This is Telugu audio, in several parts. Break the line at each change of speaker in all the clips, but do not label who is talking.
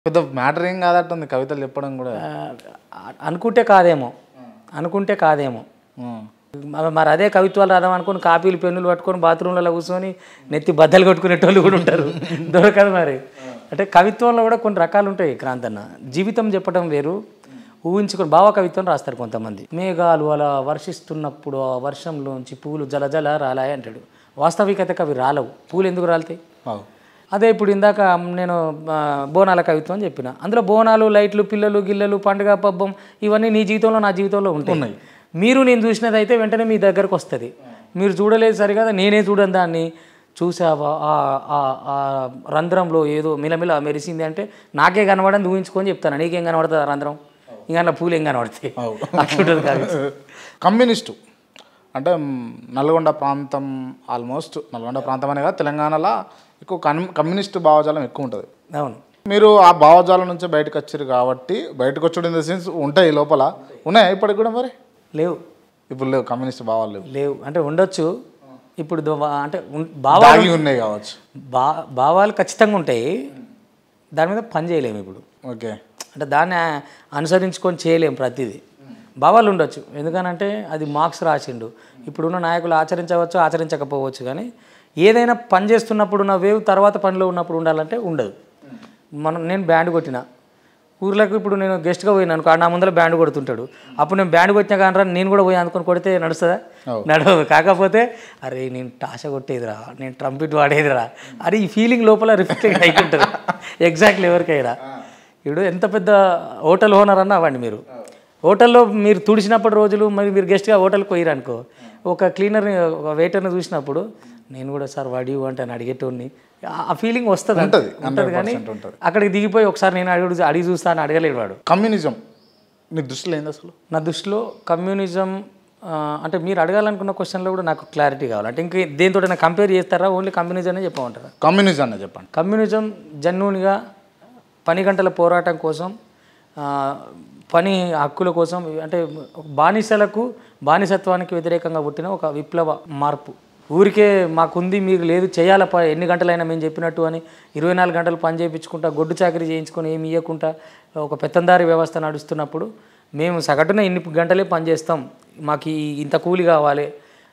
పెద్ద మ్యాటర్ ఏం కాదట్టుంది కవితలు చెప్పడం కూడా.
అనుకుంటే కాదేమో మరి అదే కవిత్వాలు రాదాం అనుకుని కాపీలు పెన్నులు పట్టుకొని బాత్రూంలలో కూర్చొని నెత్తి బద్దలు కొట్టుకునేటోళ్ళు కూడా ఉంటారు. దొరకదు మరి. అంటే కవిత్వంలో కూడా కొన్ని రకాలు ఉంటాయి క్రాంతన్న. జీవితం చెప్పడం వేరు, ఊహించుకొని భావ కవిత్వం రాస్తారు కొంతమంది. మేఘాలు అలా వర్షిస్తున్నప్పుడు ఆ వర్షంలోంచి పూలు జలజల రాలాయి అంటాడు. వాస్తవికతకు అవి రాలవు. పూలు ఎందుకు రాలుతాయి? అదే ఇప్పుడు ఇందాక నేను బోనాల కవిత్వం అని చెప్పిన. అందులో బోనాలు, లైట్లు, పిల్లలు, గిల్లలు, పండుగ, పబ్బం ఇవన్నీ నీ జీవితంలో నా జీవితంలో ఉంటాయి. మీరు నేను చూసినది అయితే వెంటనే మీ దగ్గరకు వస్తుంది. మీరు చూడలేదు సరిగా, నేనే చూడను దాన్ని. చూసావా ఆ రంధ్రంలో ఏదో మిలమిల మెరిసింది అంటే నాకే కనబడని ఊహించుకొని చెప్తాను. నీకేం కనబడుతుంది ఆ రంధ్రం? ఇంకా పూలు ఏం కనబడతాయి? అట్లుంటుంది కవిత్వం.
కమ్యూనిస్టు అంటే నల్గొండ ప్రాంతం, ఆల్మోస్ట్ నల్గొండ ప్రాంతం అనే కాదు, తెలంగాణలో ఎక్కువ కమ్యూనిస్టు భావజాలం ఎక్కువ ఉంటుంది.
అవును.
మీరు ఆ భావజాలం నుంచి బయటకు వచ్చారు కాబట్టి, బయటకు వచ్చాడు ఇన్ ద సెన్స్ ఉంటాయి లోపల, ఉన్నాయా ఇప్పటికి కూడా? మరి లేవు, ఇప్పుడు లేవు కమ్యూనిస్ట్ భావాలు
లేవు. అంటే ఉండొచ్చు ఇప్పుడు, అంటే భావాలు
ఉన్నాయి కావచ్చు.
భావాలు ఖచ్చితంగా ఉంటాయి, దాని మీద పని చేయలేము ఇప్పుడు.
ఓకే.
అంటే దాన్ని అనుసరించుకొని చేయలేము ప్రతిదీ. భావాలు ఉండొచ్చు, ఎందుకనంటే అది మార్క్స్ రాసిండు. ఇప్పుడున్న నాయకులు ఆచరించవచ్చు, ఆచరించకపోవచ్చు, కానీ ఏదైనా పని చేస్తున్నప్పుడు ఉన్న వేవ్ తర్వాత పనిలో ఉన్నప్పుడు ఉండాలంటే ఉండదు. నేను బ్యాండ్ కొట్టిన ఊర్లకు, ఇప్పుడు నేను గెస్ట్గా పోయినా అనుకో, నా ముందర బ్యాండ్ కొడుతుంటాడు. అప్పుడు నేను బ్యాండ్ కొట్టినా కానీ నేను కూడా పోయి అనుకొని కొడితే నడుస్తుందా? నడవదు. కాకపోతే అరే నేను టాష కొట్టేదిరా, నేను ట్రంపిట్ వాడేదిరా, అరే ఈ ఫీలింగ్ లోపల రిఫ్లెక్ట్ అవుతుంటుంది ఎగ్జాక్ట్లీ ఎవరికైనా. ఇప్పుడు ఎంత పెద్ద హోటల్ ఓనర్ అన్న అవ్వండి, మీరు హోటల్లో మీరు తుడిచినప్పుడు రోజులు, మరి మీరు గెస్ట్గా హోటల్కి పోయిరు అనుకో, ఒక క్లీనర్ని, ఒక వెయిటర్ని చూసినప్పుడు నేను కూడా సార్ వాడి అంటే అని అడిగేటోడిని, ఆ ఫీలింగ్ వస్తుంది ఉంటుంది. కానీ అక్కడికి దిగిపోయి ఒకసారి నేను అడిగి చూస్తాను అడగలేడు వాడు.
కమ్యూనిజం నీ దృష్టిలో ఏంది అసలు?
నా దృష్టిలో కమ్యూనిజం అంటే మీరు అడగాలనుకున్న క్వశ్చన్లో కూడా నాకు క్లారిటీ కావాలి. అంటే ఇంక దేంతో కంపేర్ చేస్తారా, ఓన్లీ కమ్యూనిజం అనే చెప్పమంటారా?
కమ్యూనిజం అనే చెప్పండి.
కమ్యూనిజం జెన్యూన్గా పని గంటల పోరాటం కోసం, పని హక్కుల కోసం, అంటే బానిసలకు, బానిసత్వానికి వ్యతిరేకంగా పుట్టిన ఒక విప్లవ మార్పు. ఊరికే మాకుంది మీకు లేదు, చేయాల ఎన్ని గంటలైనా మేము చెప్పినట్టు అని 24 గంటలు పని చేయించుకుంటా, గొడ్డు చాకరీ చేయించుకొని ఏమి ఇవ్వకుండా ఒక పెత్తందారి వ్యవస్థ నడుస్తున్నప్పుడు మేము సగటున ఇన్ని గంటలే పని చేస్తాం, మాకు ఇంత కూలి కావాలి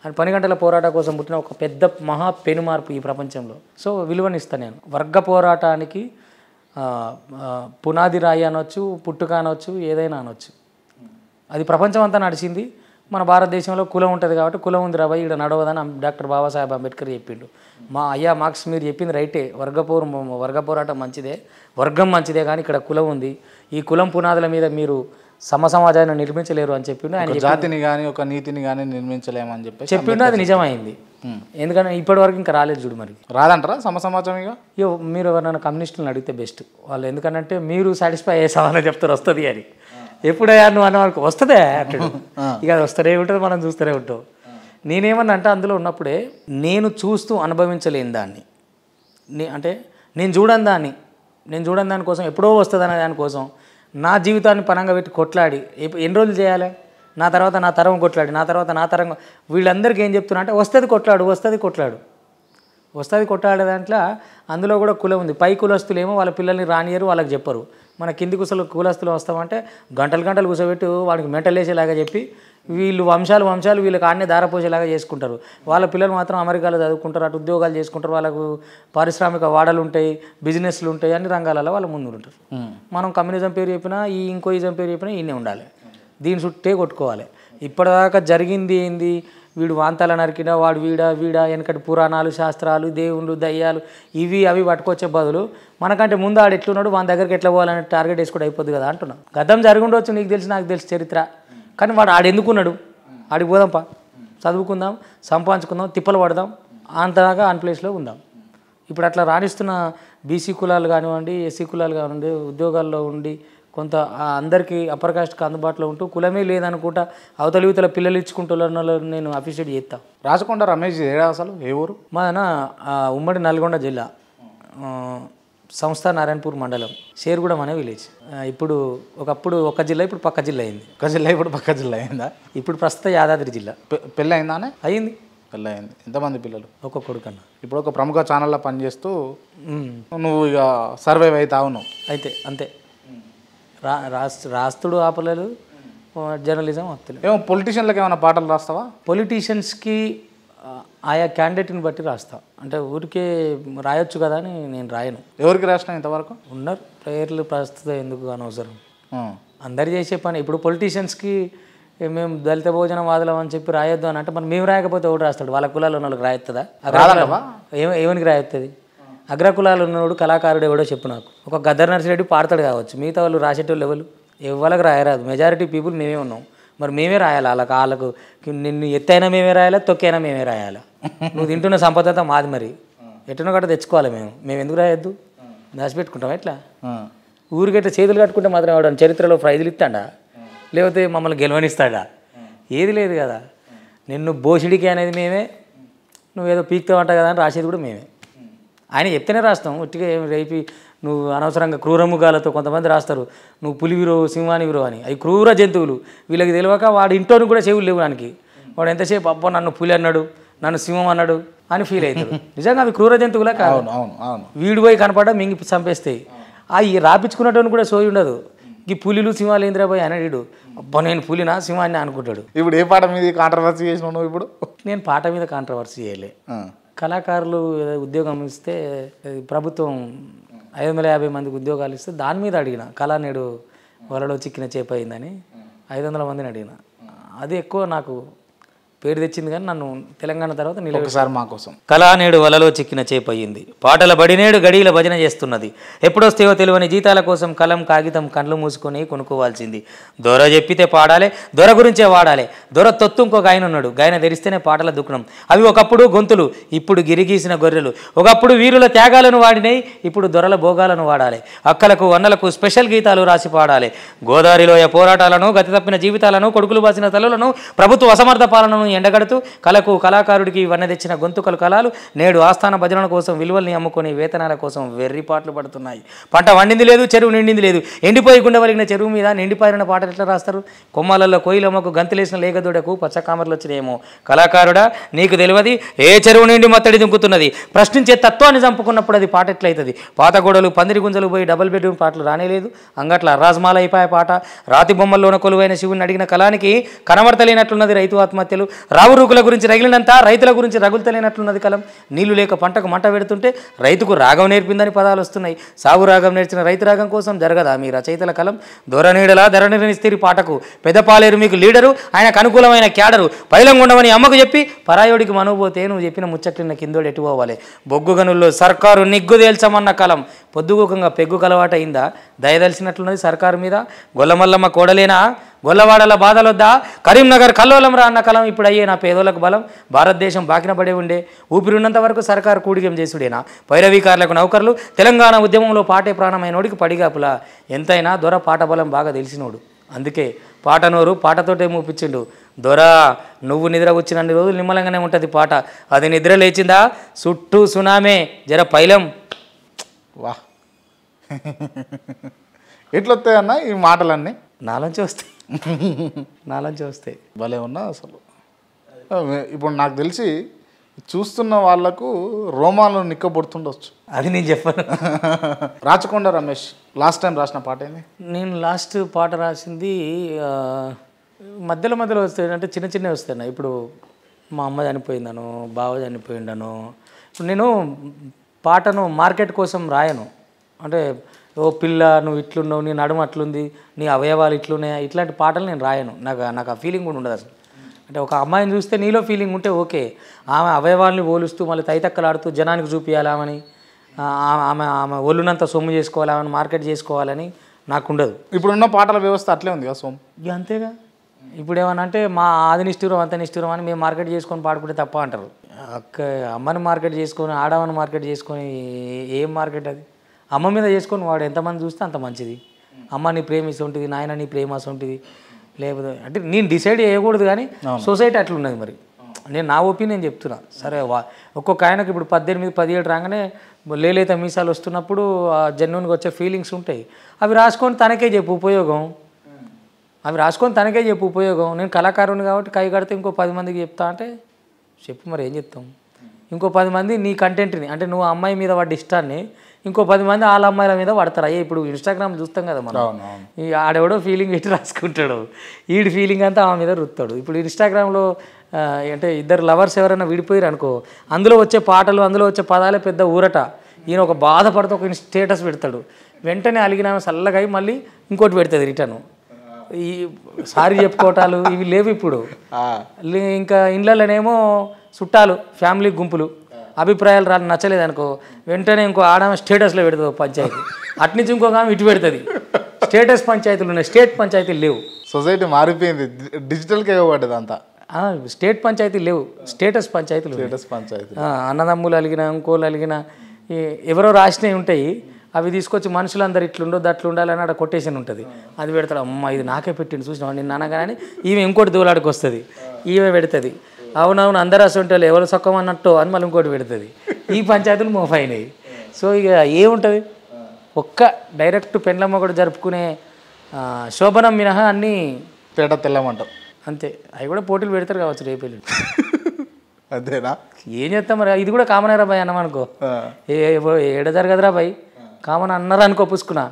అని పని గంటల పోరాటం కోసం పుట్టిన ఒక పెద్ద మహా పెను మార్పు ఈ ప్రపంచంలో. సో విలువనిస్తాను నేను. వర్గ పోరాటానికి పునాది రాయి అనొచ్చు, పుట్టుక అనొచ్చు, ఏదైనా అనొచ్చు. అది ప్రపంచం అంతా నడిచింది. మన భారతదేశంలో కులం ఉంటుంది కాబట్టి కులం ఉంది రాబాయి ఇక్కడ నడవదని డాక్టర్ బాబాసాహెబ్ అంబేద్కర్ చెప్పిండు. మార్క్స్ మీరు చెప్పింది రైటే, వర్గ పోరాటం మంచిదే, వర్గం మంచిదే, కానీ ఇక్కడ కులం ఉంది, ఈ కులం పునాదుల మీద మీరు సమాజాన్ని నిర్మించలేరు అని చెప్పిండు. ఆయన
జాతిని కానీ ఒక నీతిని కానీ నిర్మించలేమని
చెప్పిండు. అది నిజమైంది. ఎందుకంటే ఇప్పటి వరకు ఇంకా రాలేదు చూడు. మరి
రాదంటారా సమాజం? ఇక
మీరు ఎవరైనా కమ్యూనిస్టులను అడిగితే బెస్ట్ వాళ్ళు, ఎందుకంటే మీరు సాటిస్ఫై అయ్యే సమాధానం చెప్తారు వస్తుంది అని. ఎప్పుడయ్యా నువ్వు అన్న వరకు వస్తుందే అంటాడు. ఇక అది వస్తూనే ఉంటుంది, మనం చూస్తూనే ఉంటాం. నేనేమన్నా అంటే అందులో ఉన్నప్పుడే నేను చూస్తూ అనుభవించలేని దాన్ని, అంటే నేను చూడని దాని కోసం ఎప్పుడో వస్తుంది అనే దానికోసం నా జీవితాన్ని పనంగా పెట్టి కొట్లాడి ఎన్ని రోజులు చేయాలి? నా తర్వాత నా తరం కొట్లాడి, నా తర్వాత నా తరం, వీళ్ళందరికీ ఏం చెప్తున్నా అంటే వస్తుంది కొట్లాడే దాంట్లో అందులో కూడా కులం ఉంది. పై కులస్తులు ఏమో వాళ్ళ పిల్లల్ని రానియరు, వాళ్ళకి చెప్పరు. మన కింది కులస్తులు వస్తామంటే గంటలు కూర్చోబెట్టి వాడికి మెంటల్ వేసేలాగా చెప్పి వీళ్ళు వంశాలు వీళ్ళకి ఆడనే దారపోసేలాగా చేసుకుంటారు. వాళ్ళ పిల్లలు మాత్రం అమెరికాలో చదువుకుంటారు, అటు ఉద్యోగాలు చేసుకుంటారు, వాళ్ళకు పారిశ్రామిక వాడలు ఉంటాయి, బిజినెస్లు ఉంటాయి, అన్ని రంగాలలో వాళ్ళు ముందు ఉంటారు. మనం కమ్యూనిజం పేరు చెప్పినా, ఇంకో ఇజం పేరు చెప్పినా ఈయనే ఉండాలి, దీని చుట్టే కొట్టుకోవాలి. ఇప్పటిదాకా జరిగింది ఏంది? వీడు వాంతాల నరికినా, వాడు వీడా వెనకటి పురాణాలు, శాస్త్రాలు, దేవుళ్ళు, దయ్యాలు అవి పట్టుకొచ్చే బదులు మనకంటే ముందు ఆడు ఎట్లున్నాడు, వాని దగ్గరికి ఎట్లా పోవాలని టార్గెట్ వేసుకుంటే అయిపోద్ది కదా అంటున్నాం. గతం జరిగి ఉండవచ్చు, నీకు తెలుసు నాకు తెలుసు చరిత్ర, కానీ వాడు ఆడెందుకున్నాడు? ఆడికి పోదాంపా, చదువుకుందాం, సంపాదించుకుందాం, తిప్పలు పడదాం, అంతదాకా ఆన్ ప్లేస్లో ఉందాం. ఇప్పుడు అట్లా రాణిస్తున్న బీసీ కులాలు కానివ్వండి, ఎస్సీ కులాలు కానివ్వండి, ఉద్యోగాల్లో ఉండి కొంత అందరికీ అప్పర్ కాస్ట్కి అందుబాటులో ఉంటూ కులమే లేదనుకుంటా అవతల పిల్లలు ఇచ్చుకుంటున్న నేను అప్రిషియేట్ చేస్తాను.
రాచకొండ రమేష్ ఏడా అసలు ఏ ఊరు?
మాదన ఉమ్మడి నల్గొండ జిల్లా, సంస్థ నారాయణపూర్ మండలం, షేర్గూడెం అనే విలేజ్. ఇప్పుడు ఒకప్పుడు ఒక జిల్లా, ఇప్పుడు పక్క జిల్లా అయింది.
ఇప్పుడు ప్రస్తుత
యాదాద్రి జిల్లా.
పెళ్ళి అయిందా?
అయింది.
పెళ్ళయింది. ఎంతమంది పిల్లలు?
ఒక కొడుకన్న.
ఇప్పుడు ఒక ప్రముఖ ఛానల్లో పనిచేస్తూ నువ్వు ఇక సర్వైవ్ అవుతావు నువ్వు.
అయితే అంతే, రాస్తుడు ఆపలేదు, జర్నలిజం వస్తలేదు.
ఏమో పొలిటీషియన్లకు ఏమైనా పాటలు రాస్తావా?
పొలిటీషియన్స్కి ఆయా క్యాండిడేట్ని బట్టి రాస్తా. అంటే ఊరికే రాయొచ్చు కదా అని నేను రాయను.
ఎవరికి రాసినా ఇంతవరకు?
ఉన్నారు ప్రేయర్లు, ప్రస్తుతం ఎందుకు అనవసరం, అందరు చేసే పని. ఇప్పుడు పొలిటీషియన్స్కి మేము దళిత భోజనం వాదులం అని చెప్పి రాయొద్దు అని అంటే మరి మేము రాయకపోతే ఒకటి రాస్తాడు. వాళ్ళ కులాలు ఉన్న వాళ్ళకి రాయొస్తుందా? ఏమనికి రాయొస్తుంది? అగ్రకులాలు ఉన్నవాడు కళాకారుడు ఎవడో చెప్పు నాకు. ఒక గద్దర్ నర్సిరెడ్డి పాడతాడు కావచ్చు, మిగతా వాళ్ళు రాసేటోళ్ళు ఎవరు? ఎవరికి రాయరాదు. మెజారిటీ పీపుల్ మేమే ఉన్నాం. మరి మేమే రాయాలి వాళ్ళకు నిన్ను ఎత్తైనా మేమే రాయాలా, తొక్కైనా మేమే రాయాలా? నువ్వు తింటున్న సంపద మాది, మరి ఎట్టునో గట్ట తెచ్చుకోవాలి. మేము ఎందుకు రాయొద్దు? దాచిపెట్టుకుంటాం ఎట్లా? ఊరికట్లా చేతులు కట్టుకుంటే మాత్రం వాడు చరిత్రలో ప్రైజులు ఇస్తాడా, లేకపోతే మమ్మల్ని గెలవనిస్తాడా? ఏది లేదు కదా. నిన్ను బోసిడికి అనేది మేమే, నువ్వేదో పీక్తావంట కదా అని రాసేది కూడా మేమే. ఆయన చెప్తేనే రాస్తాం. ఉట్టిగా రేపి నువ్వు అనవసరంగా క్రూరముగాలతో కొంతమంది రాస్తారు, నువ్వు పులివిరో సింహానివిరో అని. అవి క్రూర జంతువులు, వీళ్ళకి తెలియక వాడి ఇంట్లోని కూడా చెవులు లేవు దానికి. వాడు ఎంతసేపు అబ్బో నన్ను పులి అన్నాడు, నన్ను సింహం అన్నాడు అని ఫీల్ అవుతాడు. నిజంగా అవి క్రూర జంతువులే కాదు. వీడు పోయి కనపడ్డా మింగి చంపేస్తాయి. అవి రాపించుకున్నట్టు కూడా సోయి ఉండదు. ఈ పులిలు సింహాలు ఏంద్రాబాయ్ అనడు. అబ్బా నేను పులినా సింహాన్ని అనుకుంటాడు.
ఇప్పుడు ఏ పాట మీద కాంట్రవర్సీ చేసినావు నువ్వు? ఇప్పుడు
నేను పాట మీద కాంట్రవర్సీ చేయలే. కళాకారులు ఉద్యోగం ఇస్తే ప్రభుత్వం 550 మందికి ఉద్యోగాలు ఇస్తే దాని మీద అడిగిన. కళా నేడు వలలో చిక్కిన చేప అయిందని 500 మందిని అడిగిన. అది ఎక్కువ నాకు పేరు తెచ్చింది, కానీ నన్ను తెలంగాణ తర్వాత
ఒకసారి మా కోసం.
కళా నేడు వలలో చిక్కిన చేప అయింది, పాటల బడినేడు గడియల భజన చేస్తున్నది, ఎప్పుడొస్తేవో తెలియని జీతాల కోసం కలం కాగితం కండ్లు మూసుకొని కొనుక్కోవాల్సింది. దొర చెప్పితే పాడాలి, దొర గురించే వాడాలి. దొర తొత్తు ఇంకొక ఆయన ఉన్నాడు, గాయన తెరిస్తేనే పాటల దుఃఖం. అవి ఒకప్పుడు గొంతులు, ఇప్పుడు గిరిగీసిన గొర్రెలు. ఒకప్పుడు వీరుల త్యాగాలను వాడినాయి, ఇప్పుడు దొరల భోగాలను వాడాలి. అక్కలకు అన్నలకు స్పెషల్ గీతాలు రాసి పాడాలి. గోదావరిలోయ పోరాటాలను, గతి తప్పిన జీవితాలను, కొడుకులు బాసిన తల్లులను, ప్రభుత్వ అసమర్థ పాలనను ఎండగడుతూ కళకు కళాకారుడికి వన్న తెచ్చిన గొంతుకలు కళలు నేడు ఆస్థాన భజనల కోసం విలువల్ని అమ్ముకొని వేతనాల కోసం వెర్రిపాట్లు పడుతున్నాయి. పంట వండింది లేదు, చెరువు నిండింది లేదు. ఎండిపోయి గుండెవలిగిన చెరువు మీద నిండిపారిన పాటలు ఎట్లా రాస్తారు? కొమ్మాలలో కోయిలమ్మకు గంతులేసిన లేగదూడకు పచ్చకామర్లు వచ్చినేమో. కళాకారుడా నీకు తెలియదు ఏ చెరువు నిండి మత్తడి దుంకుతున్నది. ప్రశ్నించే తత్వాన్ని చంపుకున్నప్పుడు అది పాట ఎట్లయితుంది? పాత గోడలు పందిరి గుంజలు పోయి డబుల్ బెడ్రూమ్ పాటలు రానేలేదు. అంగట్ల రాజ్మాల అయిపోయే పాట, రాతి బొమ్మల్లోన కొలువైన శివుని అడిగిన కళానికి కనబడతలేనట్లున్నది రైతు ఆత్మహత్యలు. రావురూకుల గురించి రగిలినంత రైతుల గురించి రగులుతలేనట్లున్నది కలం. నీళ్లు లేక పంటకు మంట పెడుతుంటే రైతుకు రాగం నేర్పిందని పదాలు వస్తున్నాయి. సాగు రాగం నేర్చిన రైతు రాగం కోసం జరగదా మీ రచయితల కలం? దొరనీడలా ధరణిస్తిరి పాటకు పెదపాలేరు మీకు లీడరు, ఆయనకు అనుకూలమైన క్యాడరు. పైలంగుండమని అమ్మకు చెప్పి పరాయోడికి మనవుపోతే నువ్వు చెప్పిన ముచ్చట్లిన్న కిందోడు ఎటు పోవాలి? బొగ్గు గనుల్లో సర్కారు నిగ్గు తేల్చమన్న కలం పొద్దుగూకంగా పెగ్గు కలవాట అయిందా? దయదలిసినట్లున్నది సర్కారు మీద. గొల్లమల్లమ్మ కోడలేనా? గొల్లవాడల బాధలొద్దా? కరీంనగర్ కల్లోలం రా అన్న కలం ఇప్పుడు అయ్యే నా పేదోళ్ళకు బలం. భారతదేశం బాకిన పడే ఉండే ఊపిరిన్నంత వరకు సర్కారు కూడిగం చేసుడేనా? పైరవీకారులకు నౌకర్లు, తెలంగాణ ఉద్యమంలో పాటే ప్రాణమైనోడికి పడిగాపులా. ఎంతైనా దొర పాట బలం బాగా తెలిసినోడు, అందుకే పాటనోరు పాటతోటే మూపించిండు. దొర నువ్వు నిద్ర వచ్చినన్ని రోజులు నిమ్మలంగానే ఉంటుంది పాట. అది నిద్ర లేచిందా చుట్టూ సునామే జర పైలం.
వా ఎట్లా వస్తాయన్న ఈ మాటలన్నీ?
నాలంచి వస్తాయి, నాలంచి వస్తాయి.
భలే ఉన్నా అసలు. ఇప్పుడు నాకు తెలిసి చూస్తున్న వాళ్లకు రోమాలు నిక్కబొడుతుండొచ్చు.
అది నేను చెప్పాను.
రాచకొండ రమేష్ లాస్ట్ టైం రాసిన పాట ఏంది?
నేను లాస్ట్ పాట రాసింది మధ్యలో వస్తాయి, అంటే చిన్న చిన్నవి వస్తాయి. ఇప్పుడు మా అమ్మ చనిపోయిందను, బావ చనిపోయిండను. ఇప్పుడు నేను పాటను మార్కెట్ కోసం రాయను. అంటే ఓ పిల్ల నువ్వు ఇట్లున్నావు, నీ నడుము అట్లుంది, నీ అవయవాలు ఇట్లున్నాయా, ఇట్లాంటి పాటలు నేను రాయను. నాకు ఆ ఫీలింగ్ కూడా ఉండదు అసలు. అంటే ఒక అమ్మాయిని చూస్తే నీలో ఫీలింగ్ ఉంటే ఓకే, ఆమె అవయవాల్ని పోలుస్తూ మళ్ళీ తైతక్కలాడుతూ జనానికి చూపించాలని, ఆమె ఒళ్ళునంత సొమ్ము చేసుకోవాలని, మార్కెట్ చేసుకోవాలని నాకు ఉండదు.
ఇప్పుడున్న పాటల వ్యవస్థ అట్లే ఉంది కదా సోమ్?
అంతేగా. ఇప్పుడు ఏమన్నా అంటే మా ఆది నిష్ఠూరం అంత నిష్ఠూరం అని మేము మార్కెట్ చేసుకొని పాడుకుంటే తప్ప అంటారు. అమ్మని మార్కెట్ చేసుకొని, ఆడవని మార్కెట్ చేసుకొని ఏం మార్కెట్ అది? అమ్మ మీద చేసుకొని వాడు ఎంతమంది చూస్తే అంత మంచిది. అమ్మ నీ ప్రేమ ఉంటుంది, నాయన నీ ప్రేమ ఉంటుంది. లేకపోతే అంటే నేను డిసైడ్ చేయకూడదు, కానీ సొసైటీ అట్లున్నది. మరి నేను నా ఒపీనియన్ చెప్తున్నా. సరే ఒక్కొక్క ఆయనకు ఇప్పుడు 18, 17 రాగానే లేలేత మీసాలు వస్తున్నప్పుడు జెన్యున్గా వచ్చే ఫీలింగ్స్ ఉంటాయి. అవి రాసుకొని తనకే చెప్పు ఉపయోగం. నేను కళాకారుని కాబట్టి కై కడితే ఇంకో 10 మందికి చెప్తా అంటే చెప్పు మరి ఏం చెప్తాం. ఇంకో 10 మంది నీ కంటెంట్ని అంటే నువ్వు అమ్మాయి మీద పడ్డ ఇష్టాన్ని ఇంకో 10 మంది వాళ్ళ అమ్మాయిల మీద పడతారు. అయ్యే ఇప్పుడు ఇన్స్టాగ్రామ్ చూస్తాం కదా మనం, ఈ ఆడెవడో ఫీలింగ్ పెట్టి రాసుకుంటాడు, ఈడి ఫీలింగ్ అంతా ఆమె మీద రుత్తాడు. ఇప్పుడు ఇన్స్టాగ్రామ్లో అంటే ఇద్దరు లవర్స్ ఎవరైనా విడిపోయారు అనుకో, అందులో వచ్చే పాటలు అందులో వచ్చే పదాలే పెద్ద ఊరట. ఈయన ఒక బాధపడుతూ ఒక స్టేటస్ పెడతాడు, వెంటనే అలిగిన చల్లగా మళ్ళీ ఇంకోటి పెడుతుంది రిటర్ను. ఈ సారీ చెప్పుకోవటాలు ఇవి లేవు ఇప్పుడు. ఇంకా ఇండ్లలోనేమో చుట్టాలు ఫ్యామిలీ గుంపులు అభిప్రాయాలు నచ్చలేదు అనుకో, వెంటనే ఇంకో ఆడమ స్టేటస్లో పెడుతుంది పంచాయతీ, అట్నుంచి ఇంకొక ఆమె ఇటు పెడుతుంది. స్టేటస్ పంచాయతీలు ఉన్నాయి, స్టేట్ పంచాయతీలు లేవు.
సొసైటీ మారిపోయింది, డిజిటల్గా ఇవ్వబడ్డది అంతా.
స్టేట్ పంచాయతీలు లేవు, స్టేటస్ పంచాయతీలు.
స్టేటస్ పంచాయతీ
అన్నదమ్ములు అలిగిన ఇంకోళ్ళు అలిగిన ఎవరో రాసినవి ఉంటాయి, అవి తీసుకొచ్చి మనుషులందరూ ఇట్లుండొద్దు అట్లా ఉండాలని అక్కడ కొటేషన్ ఉంటుంది, అది పెడతాడు. అమ్మ ఇది నాకే పెట్టిండు చూసినా నేను అనగానే ఈమె ఇంకోటి దూలాడికి వస్తుంది, ఈమె పెడుతుంది. అవునవును అందరూ అసలు వాళ్ళు ఎవరు సొక్కం అన్నట్టు అని మళ్ళీ ఇంకోటి పెడుతుంది. ఈ పంచాయతీలు మూవ్ అయినాయి. సో ఇక ఏముంటుంది, ఒక్క డైరెక్ట్ పెండ్లమ్మ కూడా జరుపుకునే శోభనం మినహా అన్నీ
పేట తెల్లమంటాం
అంతే. అవి కూడా పోటీలు పెడతారు కావచ్చు రేపు వెళ్ళి.
అదేనా,
ఏం చేస్తాం మరి, ఇది కూడా కామన్ రా బాయ్ అన్నమనుకో, ఏడ జరగదురా బాయ్ కామన్ అన్నారు అనుకో పుసుకున్నా.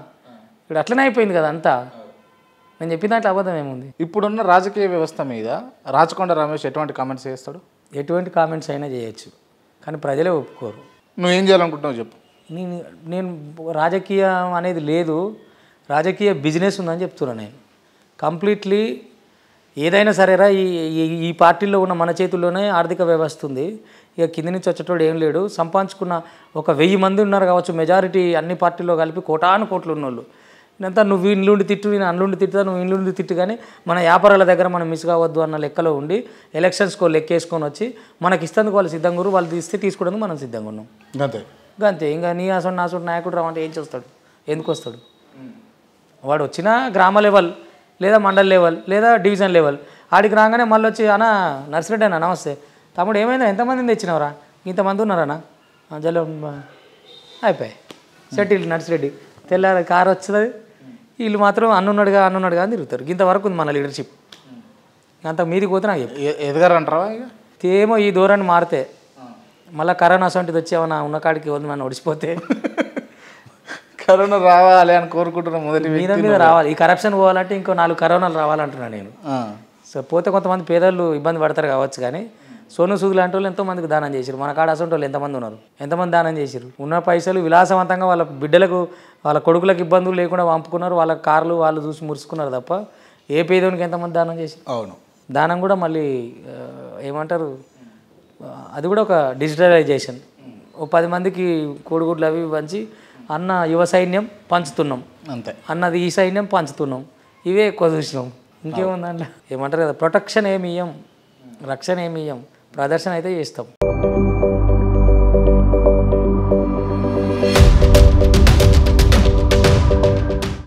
ఇప్పుడు అట్లనే అయిపోయింది కదా అంతా. నేను చెప్పిన దాంట్లో అబద్ధం ఏముంది.
ఇప్పుడున్న రాజకీయ వ్యవస్థ మీద రాచకొండ రమేష్ ఎటువంటి కామెంట్స్ చేస్తాడు?
ఎటువంటి కామెంట్స్ అయినా చేయొచ్చు, కానీ ప్రజలే ఒప్పుకోరు.
నువ్వేం చేయాలనుకుంటున్నావు చెప్పు.
నేను రాజకీయం అనేది లేదు, రాజకీయ బిజినెస్ ఉందని చెప్తున్నాను నేను. కంప్లీట్లీ ఏదైనా సరేరా ఈ పార్టీల్లో ఉన్న మన చేతుల్లోనే ఆర్థిక వ్యవస్థ ఉంది. ఇక కింది నుంచి వచ్చేటోడు ఏం లేడు. సంపాదించుకున్న ఒక 1000 మంది ఉన్నారు కావచ్చు, మెజారిటీ అన్ని పార్టీల్లో కలిపి కోటాను కోట్లు ఉన్నోళ్ళు. ఇదంతా నువ్వు ఇండ్లుండి తిట్టు, నేను అండ్లుండి తిట్టుతా, నువ్వు ఇండ్లుండి తిట్టు, కానీ మన వ్యాపారాల దగ్గర మనం మిస్ కావద్దు అన్న లెక్కలో ఉండి ఎలక్షన్స్కో లెక్కేసుకొని వచ్చి మనకి ఇస్తేందుకు వాళ్ళు సిద్ధంగా ఉన్నారు, వాళ్ళు తీస్తే తీసుకోవడానికి మనం సిద్ధంగా ఉన్నాం.
అంతే
అంతే. ఇంకా నీ అసలు నా సొంత నాయకుడు రావంటే ఏం చేస్తాడు, ఎందుకు వస్తాడు? వాడు వచ్చినా గ్రామ లెవెల్ లేదా మండల్ లెవెల్ లేదా డివిజన్ లెవెల్, ఆడికి రాగానే మళ్ళీ వచ్చి అన్న నర్సిరెడ్డి అన్న నమస్తే తమ్ముడు ఏమైందా, ఎంతమందిని తెచ్చినావురా, ఇంతమంది ఉన్నారన్నా జల అయిపోయాయి సెటిల్ నర్సిరెడ్డి. తెల్లారి కారు వస్తుంది, వీళ్ళు మాత్రం అన్నున్నాడుగా అని తిరుగుతారు. ఇంతవరకు ఉంది మన లీడర్షిప్. అంత మీదికి పోతే నాకు
ఎదగారంటారా ఇక?
ఏమో ఈ దూరాన్ని మారితే మళ్ళీ కరోనా సొంటిది వచ్చి ఏమన్నా ఉన్న కాడికి వద్దు మనం ఒడిచిపోతే
కరోనా రావాలి అని కోరుకుంటున్నాం. మొదటి
మీద రావాలి, ఈ కరప్షన్ పోవాలంటే ఇంకో 4 కరోనాలు రావాలంటున్నాను నేను. సో పోతే కొంతమంది పేదలు ఇబ్బంది పడతారు కావచ్చు, కానీ సోను సూద్ లాంటి వాళ్ళు ఎంతోమందికి దానం చేశారు. మన కాడ అసలు వాళ్ళు ఎంతమంది ఉన్నారు, ఎంతమంది దానం చేశారు. ఉన్న పైసలు విలాసవంతంగా వాళ్ళ బిడ్డలకు వాళ్ళ కొడుకులకు ఇబ్బందులు లేకుండా పంపుకున్నారు, వాళ్ళ కార్లు వాళ్ళు చూసి మురుసుకున్నారు తప్ప ఏ పేదోనికి ఎంతమంది దానం చేశారు.
అవును,
దానం కూడా మళ్ళీ ఏమంటారు, అది కూడా ఒక డిజిటలైజేషన్. ఓ 10 మందికి కోడిగుడ్లు అవి పంచి అన్న యువ సైన్యం పంచుతున్నాం, అంతే అన్నది ఈ సైన్యం పంచుతున్నాం, ఇవే ఎక్కువ చూసినాం. ఇంకేముందండి, ఏమంటారు కదా, ప్రొటెక్షన్ ఏమి ఇయ్యం, రక్షణ ఏమి ఇయ్యం, ప్రదర్శన అయితే చేస్తాం.